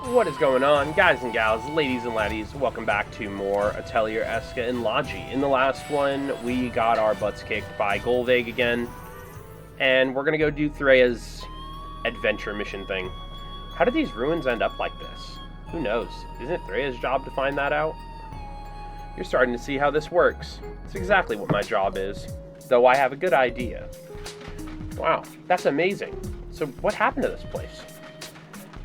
What is going on, guys and gals, ladies and laddies? Welcome back to more Atelier, Escha, and Logy. In the last one, we got our butts kicked by Golveg again, and we're gonna go do Threya's adventure mission thing. How did these ruins end up like this? Who knows? Isn't it Threya's job to find that out? You're starting to see how this works. It's exactly what my job is, though I have a good idea. Wow, that's amazing. So what happened to this place?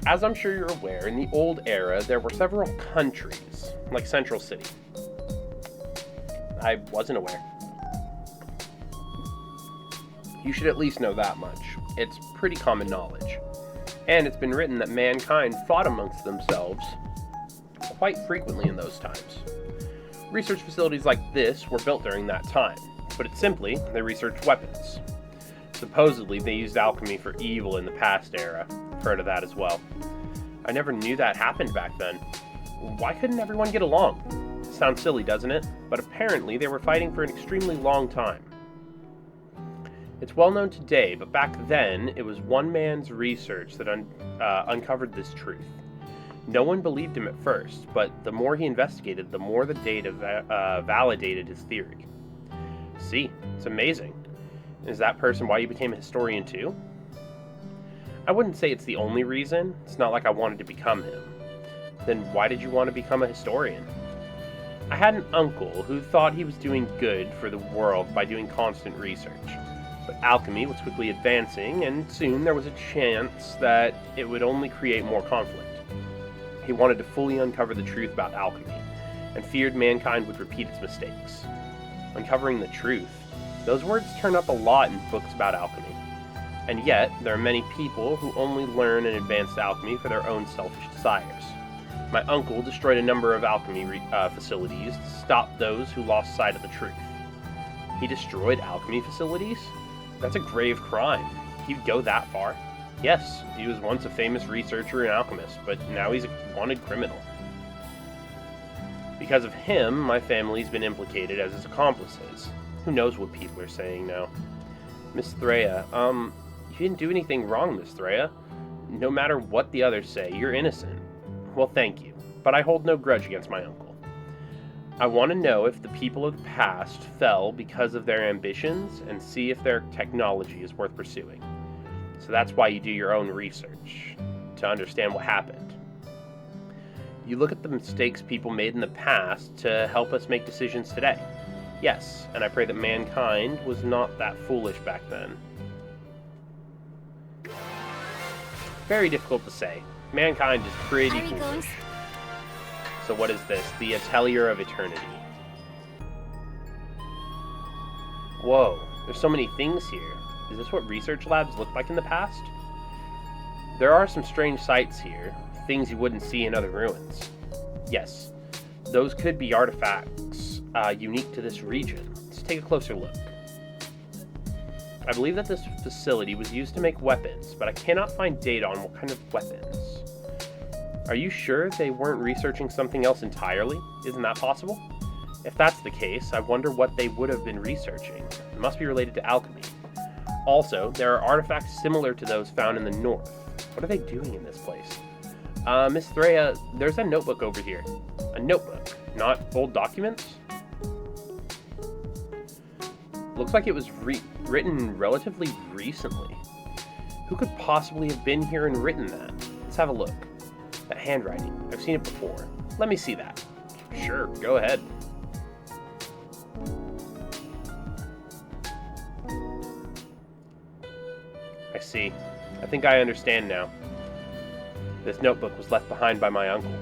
As I'm sure you're aware, in the old era, there were several countries, like Central City. I wasn't aware. You should at least know that much. It's pretty common knowledge. And it's been written that mankind fought amongst themselves quite frequently in those times. Research facilities like this were built during that time. To put it simply, they researched weapons. Supposedly, they used alchemy for evil in the past era. Heard of that as well. I never knew that happened back then. Why couldn't everyone get along? Sounds silly, doesn't it? But apparently they were fighting for an extremely long time. It's well known today, but back then it was one man's research that uncovered this truth. No one believed him at first, but the more he investigated, the more the data validated his theory. See, it's amazing. Is that person why you became a historian too? I wouldn't say it's the only reason. It's not like I wanted to become him. Then why did you want to become a historian? I had an uncle who thought he was doing good for the world by doing constant research. But alchemy was quickly advancing, and soon there was a chance that it would only create more conflict. He wanted to fully uncover the truth about alchemy, and feared mankind would repeat its mistakes. Uncovering the truth. Those words turn up a lot in books about alchemy. And yet, there are many people who only learn and advance alchemy for their own selfish desires. My uncle destroyed a number of alchemy facilities to stop those who lost sight of the truth. He destroyed alchemy facilities? That's a grave crime. He'd go that far? Yes, he was once a famous researcher and alchemist, but now he's a wanted criminal. Because of him, my family's been implicated as his accomplices. Who knows what people are saying now. Miss Threya, you didn't do anything wrong, Miss Threya. No matter what the others say, you're innocent. Well, thank you, but I hold no grudge against my uncle. I want to know if the people of the past fell because of their ambitions and see if their technology is worth pursuing. So that's why you do your own research, to understand what happened. You look at the mistakes people made in the past to help us make decisions today. Yes, and I pray that mankind was not that foolish back then. Very difficult to say. Mankind is pretty foolish. So what is this? The Atelier of Eternity. Whoa, there's so many things here. Is this what research labs looked like in the past? There are some strange sights here, things you wouldn't see in other ruins. Yes, those could be artifacts unique to this region. Let's take a closer look. I believe that this facility was used to make weapons, but I cannot find data on what kind of weapons. Are you sure they weren't researching something else entirely? Isn't that possible? If that's the case, I wonder what they would have been researching. It must be related to alchemy. Also, there are artifacts similar to those found in the north. What are they doing in this place? Miss Threya, there's a notebook over here. A notebook, not old documents? Looks like it was written relatively recently. Who could possibly have been here and written that? Let's have a look. That handwriting. I've seen it before. Let me see that. Sure, go ahead. I see. I think I understand now. This notebook was left behind by my uncle.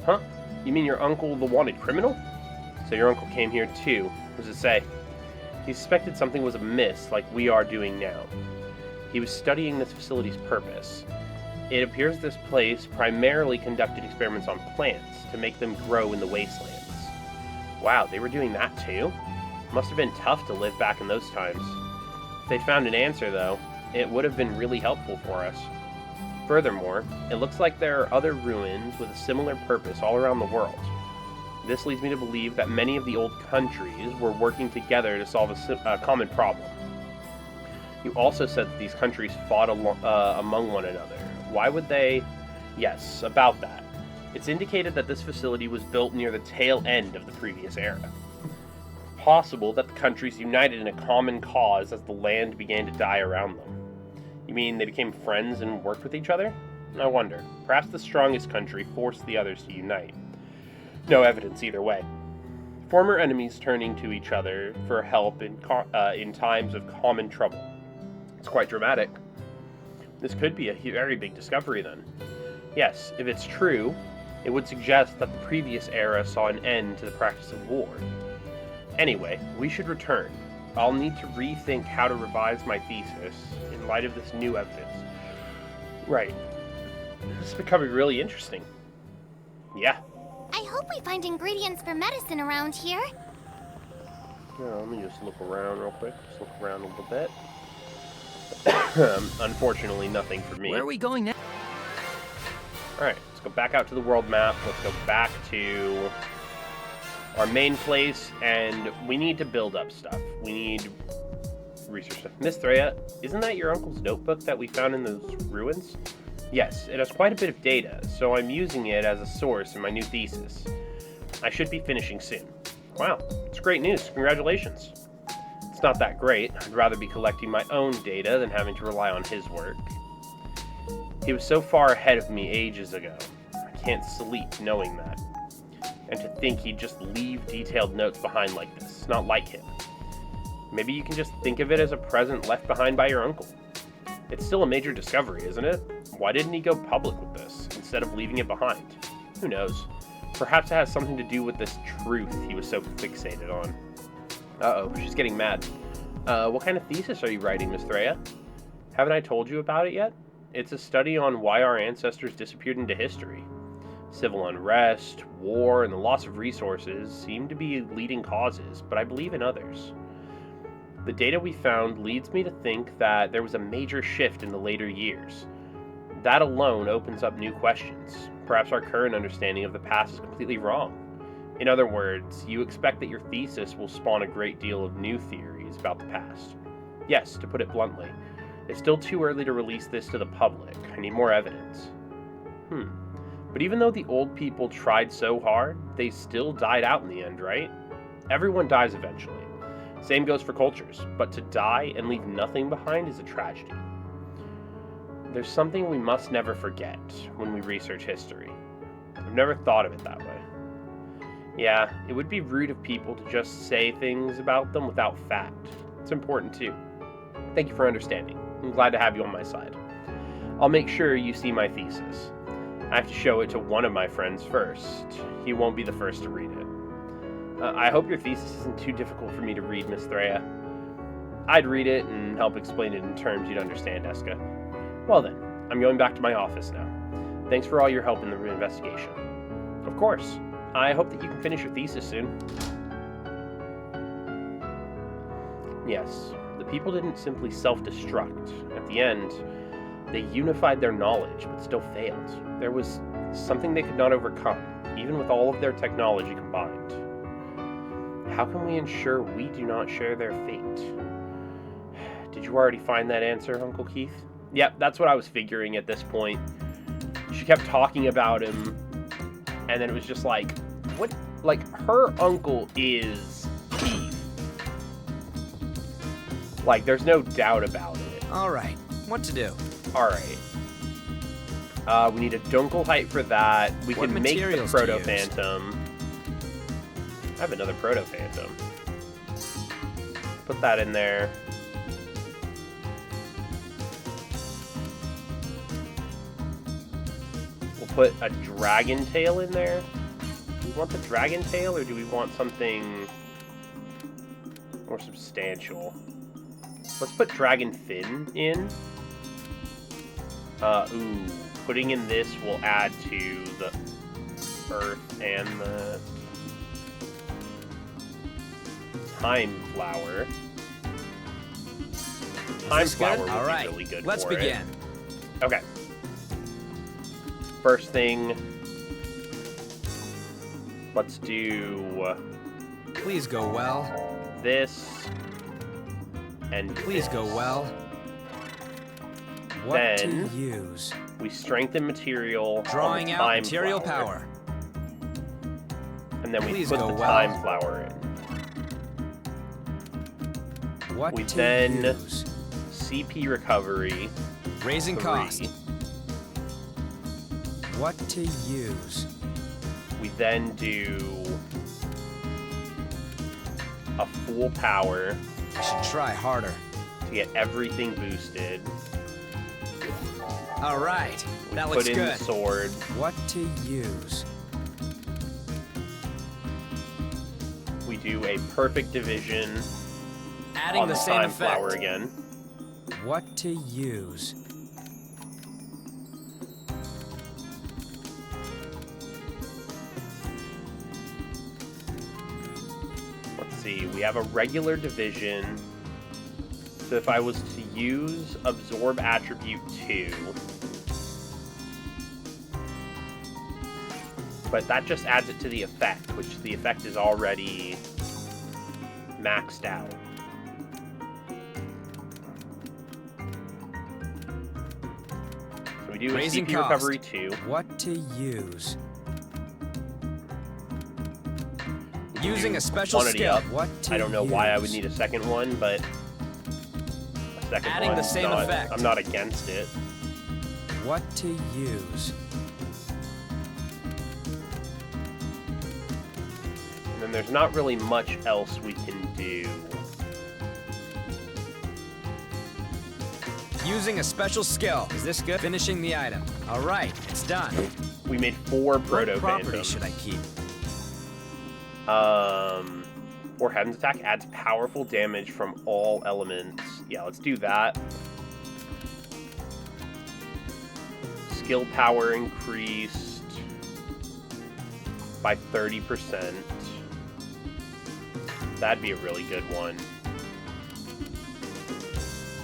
Huh? You mean your uncle, the wanted criminal? So your uncle came here too. What does it say? He suspected something was amiss, like we are doing now. He was studying this facility's purpose. It appears this place primarily conducted experiments on plants to make them grow in the wastelands. Wow, they were doing that too? Must have been tough to live back in those times. If they found an answer, though, it would have been really helpful for us. Furthermore, it looks like there are other ruins with a similar purpose all around the world. This leads me to believe that many of the old countries were working together to solve a common problem. You also said that these countries fought among one another. Why would they Yes, about that. It's indicated that this facility was built near the tail end of the previous era. Possible that the countries united in a common cause as the land began to die around them. You mean they became friends and worked with each other? I wonder. Perhaps the strongest country forced the others to unite. No evidence either way. Former enemies turning to each other for help in times of common trouble. It's quite dramatic. This could be a very big discovery then. Yes, if it's true, it would suggest that the previous era saw an end to the practice of war. Anyway, we should return. I'll need to rethink how to revise my thesis in light of this new evidence. Right. This is becoming really interesting. Yeah. I hope we find ingredients for medicine around here. Yeah, let me just look around real quick. Just look around a little bit. Unfortunately, nothing for me. Where are we going now? Alright, let's go back out to the world map. Let's go back to our main place, and we need to build up stuff. We need research stuff. Miss Threya, isn't that your uncle's notebook that we found in those ruins? Yes, it has quite a bit of data, so I'm using it as a source in my new thesis. I should be finishing soon. Wow, it's great news. Congratulations. It's not that great. I'd rather be collecting my own data than having to rely on his work. He was so far ahead of me ages ago. I can't sleep knowing that. And to think he'd just leave detailed notes behind like this. It's not like him. Maybe you can just think of it as a present left behind by your uncle. It's still a major discovery, isn't it? Why didn't he go public with this, instead of leaving it behind? Who knows? Perhaps it has something to do with this truth he was so fixated on. Uh-oh, she's getting mad. What kind of thesis are you writing, Miss Threya? Haven't I told you about it yet? It's a study on why our ancestors disappeared into history. Civil unrest, war, and the loss of resources seem to be leading causes, but I believe in others. The data we found leads me to think that there was a major shift in the later years. That alone opens up new questions. Perhaps our current understanding of the past is completely wrong. In other words, you expect that your thesis will spawn a great deal of new theories about the past. Yes, to put it bluntly, it's still too early to release this to the public. I need more evidence. But even though the old people tried so hard, they still died out in the end, right? Everyone dies eventually. Same goes for cultures, but to die and leave nothing behind is a tragedy. There's something we must never forget when we research history. I've never thought of it that way. Yeah, it would be rude of people to just say things about them without fact. It's important too. Thank you for understanding. I'm glad to have you on my side. I'll make sure you see my thesis. I have to show it to one of my friends first. He won't be the first to read it. I hope your thesis isn't too difficult for me to read, Miss Threya. I'd read it and help explain it in terms you'd understand, Escha. Well then, I'm going back to my office now. Thanks for all your help in the investigation. Of course. I hope that you can finish your thesis soon. Yes, the people didn't simply self-destruct. At the end, they unified their knowledge, but still failed. There was something they could not overcome, even with all of their technology combined. How can we ensure we do not share their fate? Did you already find that answer, Uncle Keith? Yep, that's what I was figuring at this point. She kept talking about him, and then it was just like, what? Like, her uncle is Keith. Like, there's no doubt about it. Alright, what to do? Alright. We need a Dunkelheit for that. We can make the Proto-Phantom. I have another Proto-Phantom. Put that in there. We'll put a Dragon Tail in there. Do we want the Dragon Tail, or do we want something more substantial? Let's put Dragon Fin in. Ooh. Putting in this will add to the Earth and the Time Flower. Time Flower would be really good for it. Let's begin. Okay. First thing, let's do... Please go well. This. And please this. go well. What Then, to use? We strengthen material. Drawing on the out time material flower. power. And then we Please put go the well. time flower in. What We to then use? CP recovery. Raising 3. cost. What to use? We then do a full power I should try harder. to get everything boosted. All right, We that put looks in good. the sword. What to use? We do a perfect division Adding on the the same time effect. flower again. What to use? Let's see, we have a regular division. So if I was to use absorb attribute 2, but that just adds it to the effect, which the effect is already maxed out. So we do a Raising CP cost. recovery 2. What to use? We can Using do a special quantity skill. up. What to I don't know why I would use? need a second one, but a second Adding the one's same not, effect. I'm not against it. What to use? And then there's not really much else we can do. Using a special skill. Is this good? Finishing the item. All right, it's done. We made 4 proto What property phantoms. should I keep? Or Heaven's Attack adds powerful damage from all elements. Yeah, let's do that. Skill power increased by 30%. That'd be a really good one.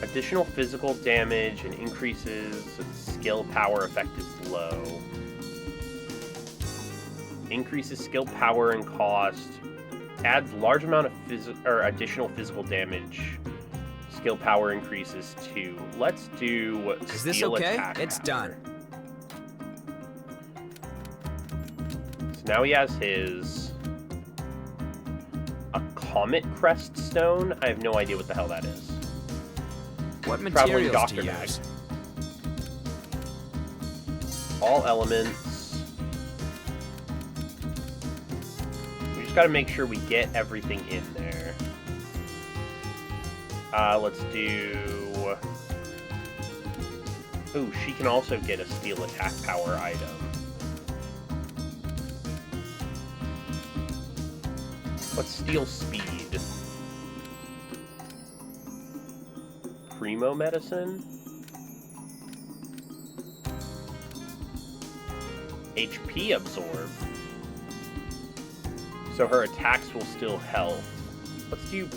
Additional physical damage and increases skill power effect is low. Increases skill power and cost. Adds large amount of additional physical damage. Skill power increases too. Let's do Is this steel okay? attack It's power. done. So now he has his a comet crest stone. I have no idea what the hell that is. What Traveling materials doctor to bag. use? All elements. We just gotta make sure we get everything in there. Let's do... Ooh, she can also get a steel attack power item. What's steel speed? Primo medicine? HP absorb. So her attacks will still health. Let's do...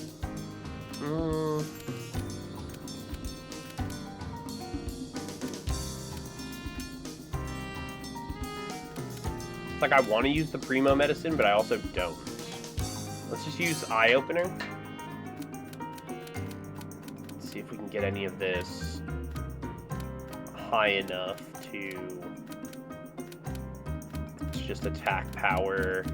Like, I want to use the Primo medicine, but I also don't. Let's just use Eye Opener. Let's see if we can get any of this high enough to... It's just attack power.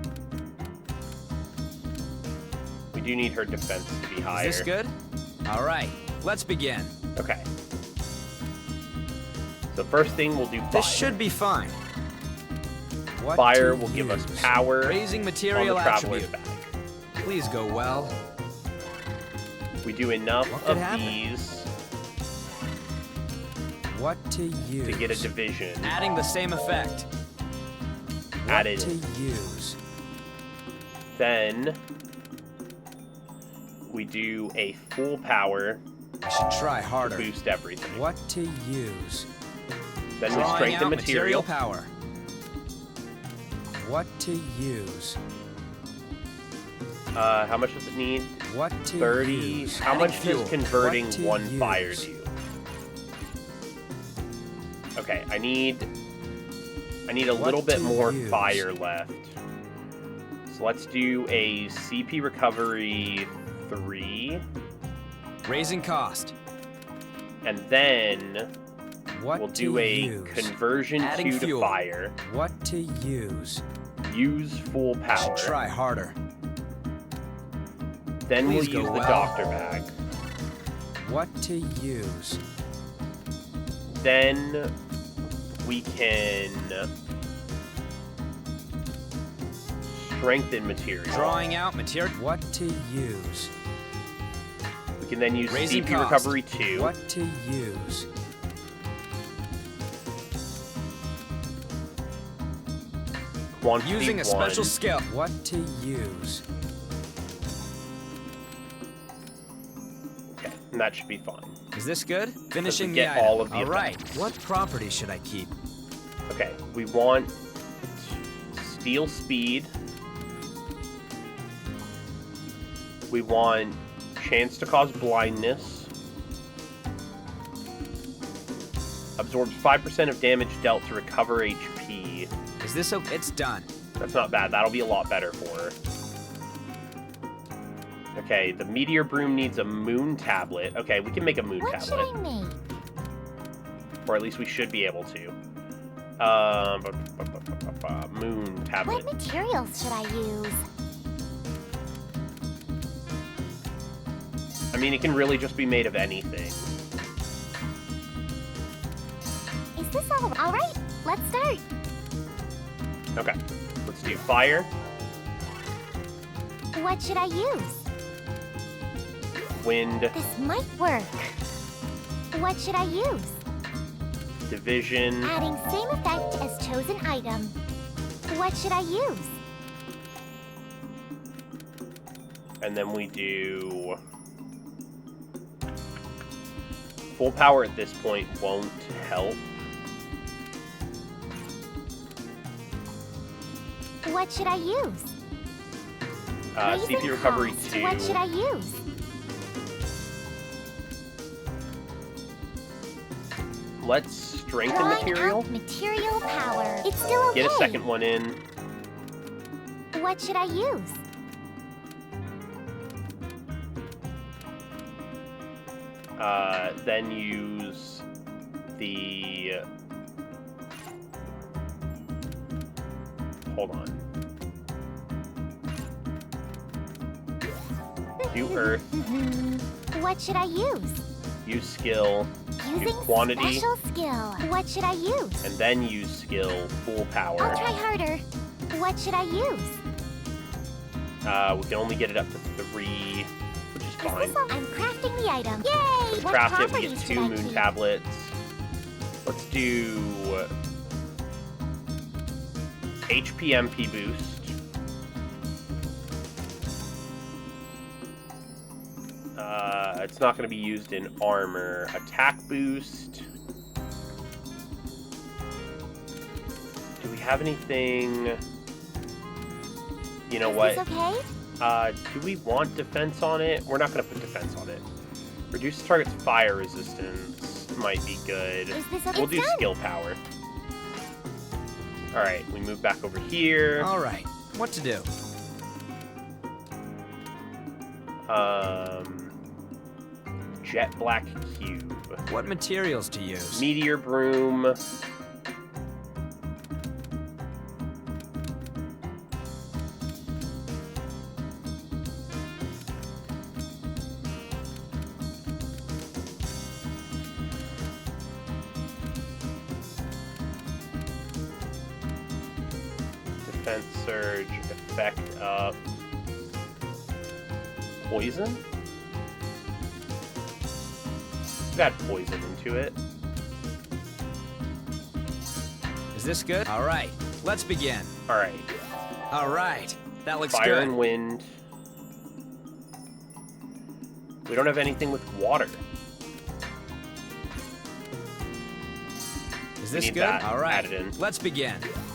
We do need her defense to be higher. Is this good? All right, let's begin. Okay. So first thing, we'll do fire. This should be fine. What Fire to will give us use? power Raising on material the Traveler's attribute. Bag. Please go well. We do enough What could of happen? these What to use? to get a division Adding the same effect. added. What to use? Then we do a full power I should try to harder. boost everything. What to use? Then we Drawing strengthen out material. power. What to use? How much does it need? What to 30. use? How Adding much fuel. does converting What to one fire use? do? Okay, I need a What little bit to more use? fire left. So let's do a CP recovery 3, Raising cost. and then What we'll to do a use? conversion Adding 2 fuel. to fire. What to use? Use full I should power. try harder. Then we'll Please go use the well. doctor bag. What to use? Then we can strengthen material. Drawing out material. What to use? We can then use Raising CP cost. recovery 2. What to use? Quantity Using a 1. special skill. What to use? Okay, and that should be fine. Is this good? Finishing the get item. all of the All right. effects. What property should I keep? Okay, we want steel speed. We want chance to cause blindness. Absorbs 5% of damage dealt to recover HP. Is this okay? It's done. That's not bad. That'll be a lot better for her. Okay, the meteor broom needs a moon tablet. Okay, we can make a moon What should tablet. I make? Or at least we should be able to. Moon tablet. What materials should I use? I mean, it can really just be made of anything. Is this all right? Let's start. Okay, let's do fire. What should I use? Wind, This might work. What should I use? division, Adding same effect as chosen item. What should I use? and then we do... Full power at this point won't help. What should I use? CP Raising recovery cost. 2. What should I use? Let's strengthen Drawing material. out material power. It's still okay. Get a second one in. What should I use? Then use the... Hold on. Do earth. What should I use? Use skill. Using quantity. special skill. What should I use? And then use skill. Full power. I'll try harder. What should I use? We can only get it up to 3, which is Is fine. this all? I'm crafting the item. Yay! What Craft it, we properties get should 2 I moon keep? tablets. Let's do HP MP boost. It's not going to be used in armor. Attack boost. Do we have anything? You know what? Is this okay? Do we want defense on it? We're not going to put defense on it. Reduce the target's fire resistance might be good. Is this okay? We'll do It's done. skill power. Alright, we move back over here. All right. What to do? Jet black cube. What materials to use? Meteor broom. Defense surge, effect up. Poison? Got poison into it. Is this good? All right. Let's begin. Alright. All right. That looks Fire good. and wind. We don't have anything with water. Is We this need good? that All right. added in. Let's begin.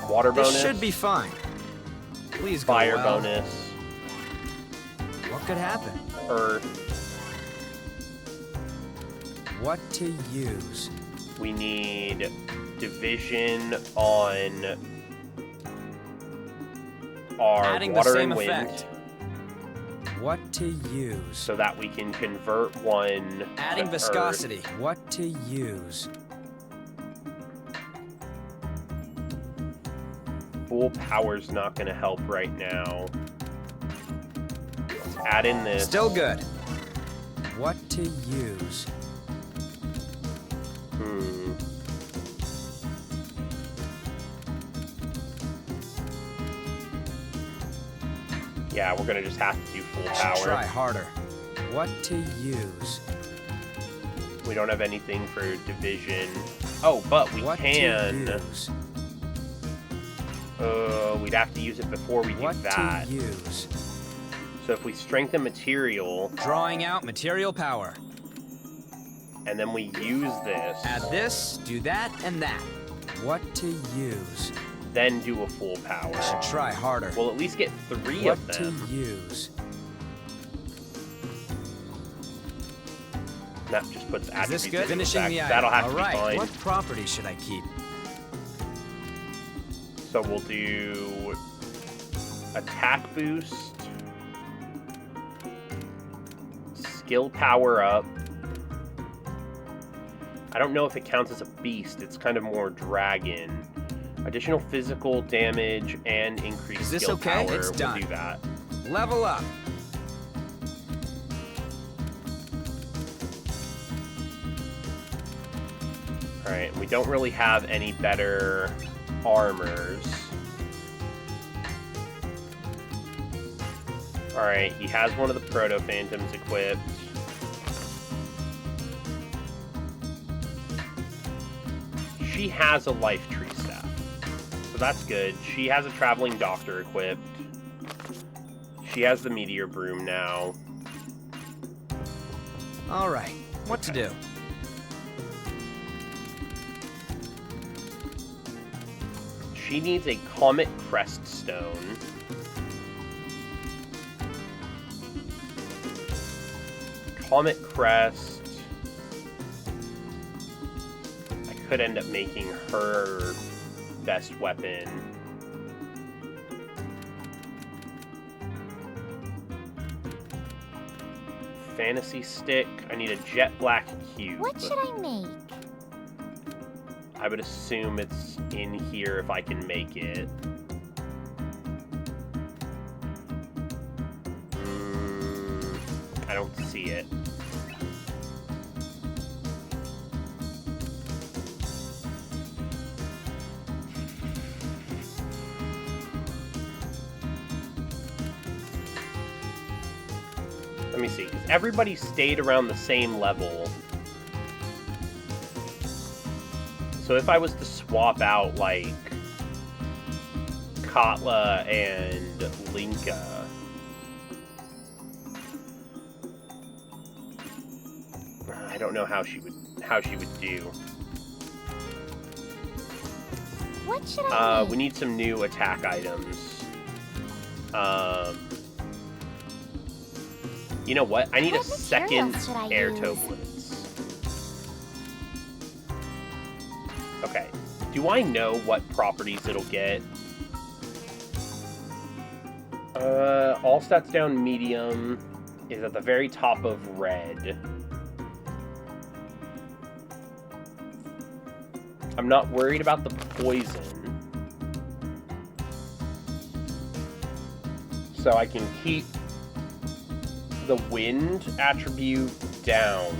Water bonus. This should be fine. Please go Fire well. bonus. What could happen? Earth. What to use? We need division on our Adding the water same and wind. effect. What to use? So that we can convert one Adding to viscosity. What to use? Full power's not going to help right now. Let's add in this. Still good. What to use? Yeah, we're going to just have to do full Should power. try harder. What to use? We don't have anything for division. Oh, but we What can. to use? We'd have to use it before we do What that. to use? So if we strengthen material, Drawing out material power. and then we use this, Add this, do that, and that. What to use? then do a full power, Should try harder. we'll at least get 3 What of them. to use? That just puts Is attributes this good? into Finishing effect. the item. That'll have All to right. be fine. What property should I keep? So we'll do attack boost, skill power up. I don't know if it counts as a beast. It's kind of more dragon. Additional physical damage and increased Is this skill okay? power. It's We'll done. do that. Level up. Alright, we don't really have any better armors. Alright, he has one of the Proto-Phantoms equipped. She has a life tree staff. So that's good. She has a traveling doctor equipped. She has the meteor broom now. All right. What to do? She needs a Comet Crest Stone. Comet Crest. I could end up making her best weapon. Fantasy Stick. I need a jet black cube. What should I make? I would assume it's in here if I can make it. I don't see it. Let me see. 'Cause everybody stayed around the same level. So if I was to swap out, like, Katla and Linka, I don't know how she would do. What should I make? We need some new attack items. You know what? I need What a second materials should I air use? turbulence. Okay. Do I know what properties it'll get? All stats down medium is at the very top of red. I'm not worried about the poison. So I can keep the wind attribute down.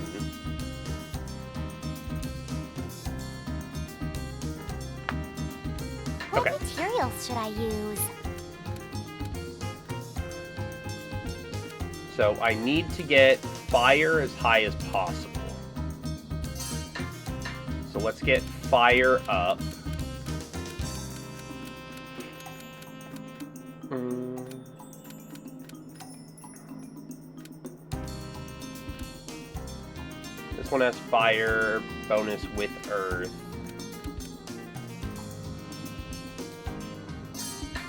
What Okay. materials should I use? So I need to get fire as high as possible. So let's get fire up. This one has fire bonus with earth.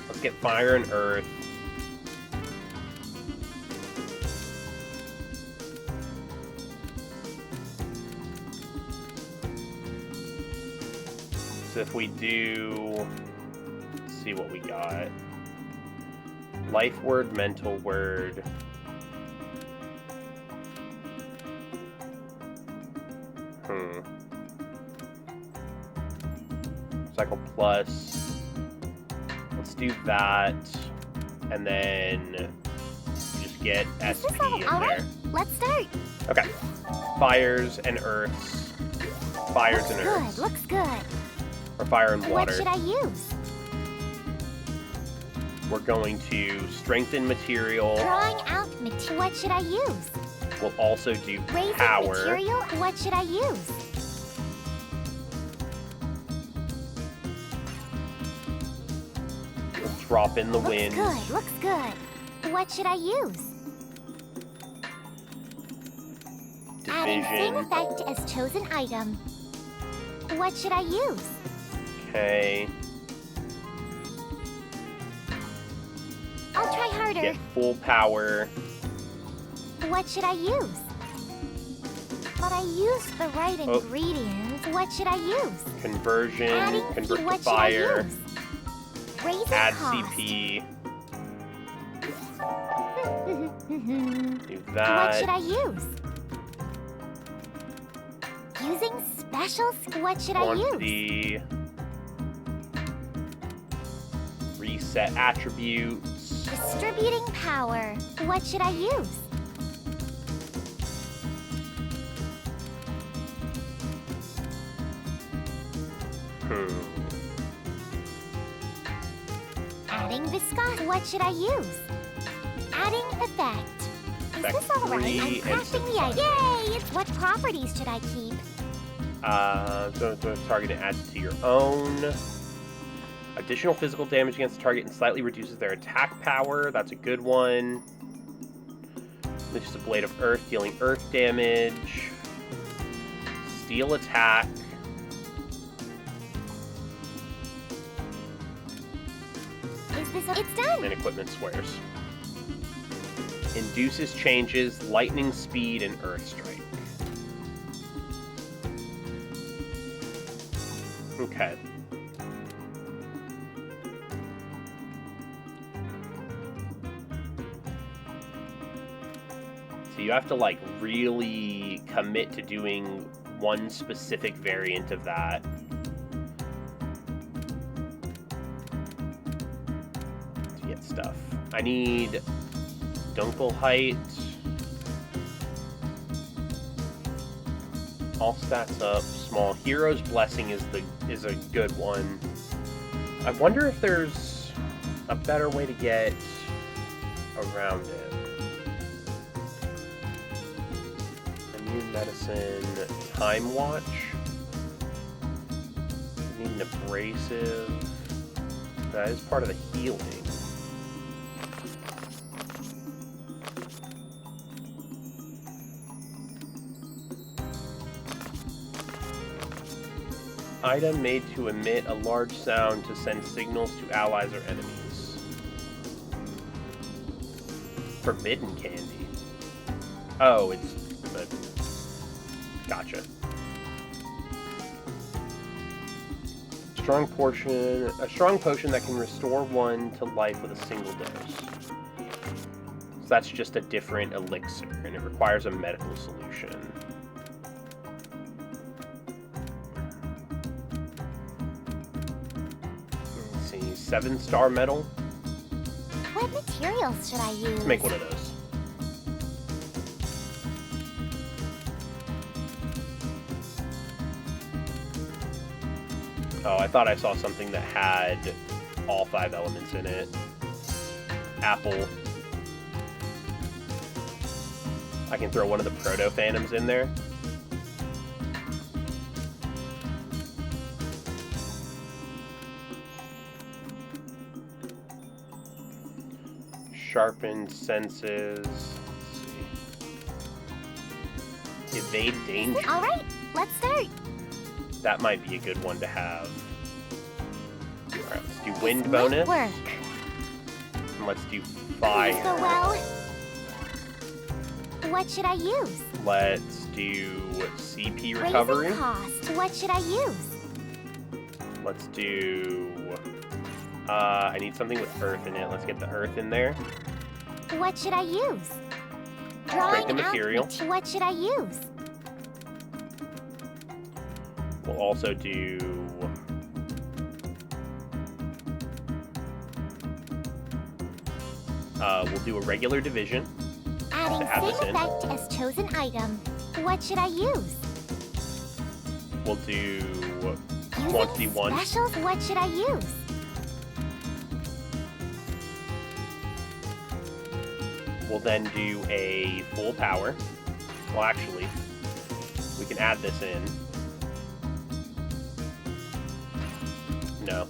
Let's get fire and earth. So if we do, let's see what we got. Life word, mental word. Cycle plus. let's do that. And then just get Is this SP all in right? there. Let's start. Okay. Fires and earths. Fires Looks and good. earths. Looks good. Or fire and What water. should I use? We're going to strengthen material. Drawing out material. What should I use? We'll also do Raising power. material. What should I use? We'll drop in the wind. Looks good. Looks good. What should I use? Adding same Division. effect as chosen item. What should I use? Okay. I'll try harder. Get full power. What should I use? But I used the right Oh. ingredients. What should I use? Conversion. Adding Convert to what fire. should I use? Raising Add cost. CP. Do What that. should I use? Using special. What should I use? Quantity. Reset attributes. Distributing power. What should I use? Adding viscosity. What should I use? Adding effect. Is Effect this all right? 3 I'm and crafting the idea. Yay! It's what properties should I keep? So target and adds to your own. Additional physical damage against the target and slightly reduces their attack power. That's a good one. This is a blade of earth, dealing earth damage. Steel attack. Is this? It's done. And equipment squares. Induces changes, lightning speed, and earth strike. Okay. So you have to, like, really commit to doing one specific variant of that. To get stuff. I need Dunkel height. All stats up. Small Hero's Blessing is a good one. I wonder if there's a better way to get around it. Immune Medicine, Time Watch. I need an Abrasive. That is part of the healing. Item made to emit a large sound to send signals to allies or enemies. Forbidden candy. Oh, it's... Gotcha. A strong potion that can restore one to life with a single dose. So that's just a different elixir, and it requires a medical solution. Let's see, 7-star metal. What materials should I use? Let's make one of those. Oh, I thought I saw something that had all 5 elements in it. Apple. I can throw one of the Proto-Phantoms in there. Sharpened senses. Let's see. Evade danger. All right, let's start. That might be a good one to have. Alright, let's do wind This bonus. might work. And let's do Please fire. go well. What should I use? Let's do CP recovery. Raising cost. What should I use? Let's do... I need something with earth in it. Let's get the earth in there. What should I use? Drawing the out material. What should I use? We'll also do... We'll do a regular division. Adding add this same in. effect as chosen item. What should I use? We'll do Using quantity 1. specials, what should I use? We'll then do a full power. Well, actually, we can add this in. No.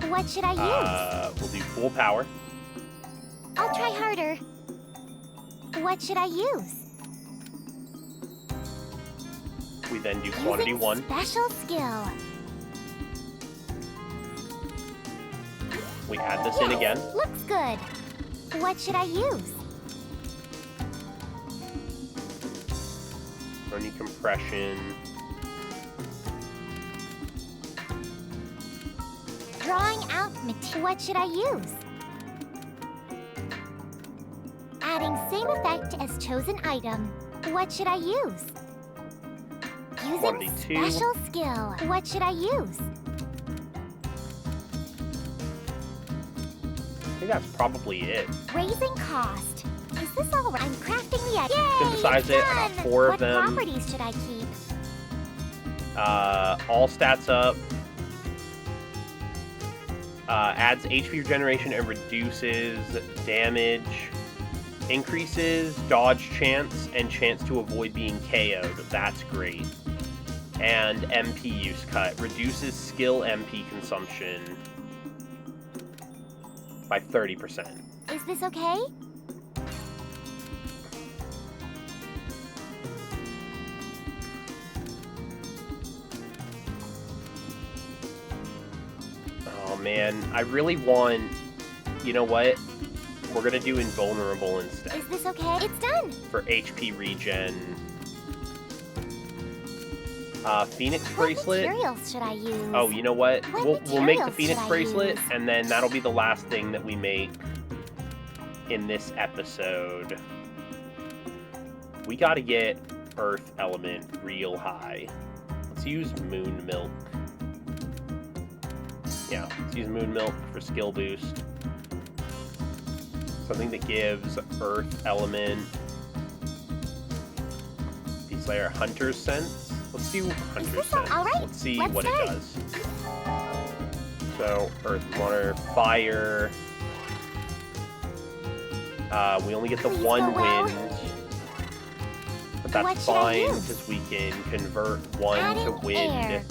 What should I use? We'll do full power. I'll try harder. What should I use? We then do quantity Using 1. special skill. We add this in again. Looks good. What should I use? Only compression. Drawing out material. What should I use? Adding same effect as chosen item. What should I use? Quantity Using 2. special skill. What should I use? I think that's probably it. Raising cost. Is this all right? I'm crafting the item. Yay! Synthesize it. I got Done! 4 of What them. properties should I keep? All stats up. Adds HP regeneration and reduces damage. Increases dodge chance and chance to avoid being KO'd. That's great. And MP use cut. Reduces skill MP consumption by 30%. Is this okay? Oh man, I really want... You know what? We're gonna do invulnerable instead. Is this okay? It's done. For HP regen. Phoenix What bracelet. materials should I use? Oh, you know what? What We'll make the materials Phoenix should I bracelet, use? and then that'll be the last thing that we make in this episode. We gotta get Earth element real high. Let's use Moon Milk. Yeah, let's use Moon Milk for skill boost. Something that gives Earth element. Beast Slayer Hunter's Sense. Let's do Hunter's this all- Sense. alright, Let's see let's what start. it does. So, Earth, Water, Fire. We only get the Please one go well. wind. But that's What should I fine, use? because we can convert one to Adding wind. air.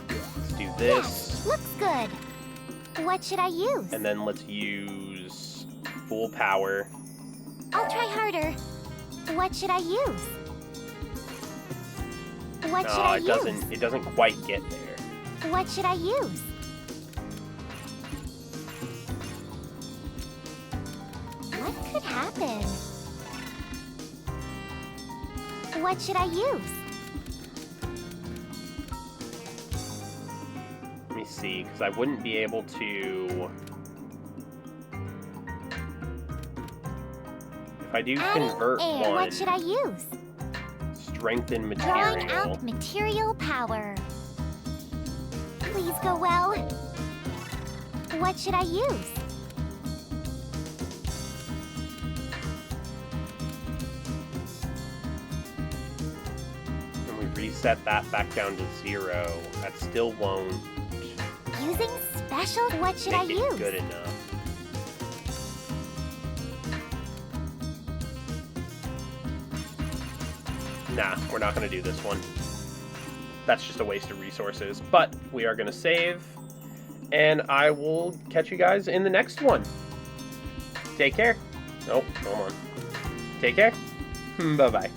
Let's do this. Yes, looks good. What should I use? And then let's use full power. I'll try harder. What should I use? What should I use? It doesn't quite get there. What should I use? What could happen? What should I use? Let me see, because I wouldn't be able to... If I do Adding convert air. one, What should I use? strengthen Drawing material. out material power. Please go well. What should I use? And we reset that back down to 0. That still won't Using special? What should make I it use? good enough. Nah, we're not going to do this one. That's just a waste of resources. But we are going to save, and I will catch you guys in the next one. Take care. Nope, hold on. Take care. Bye-bye.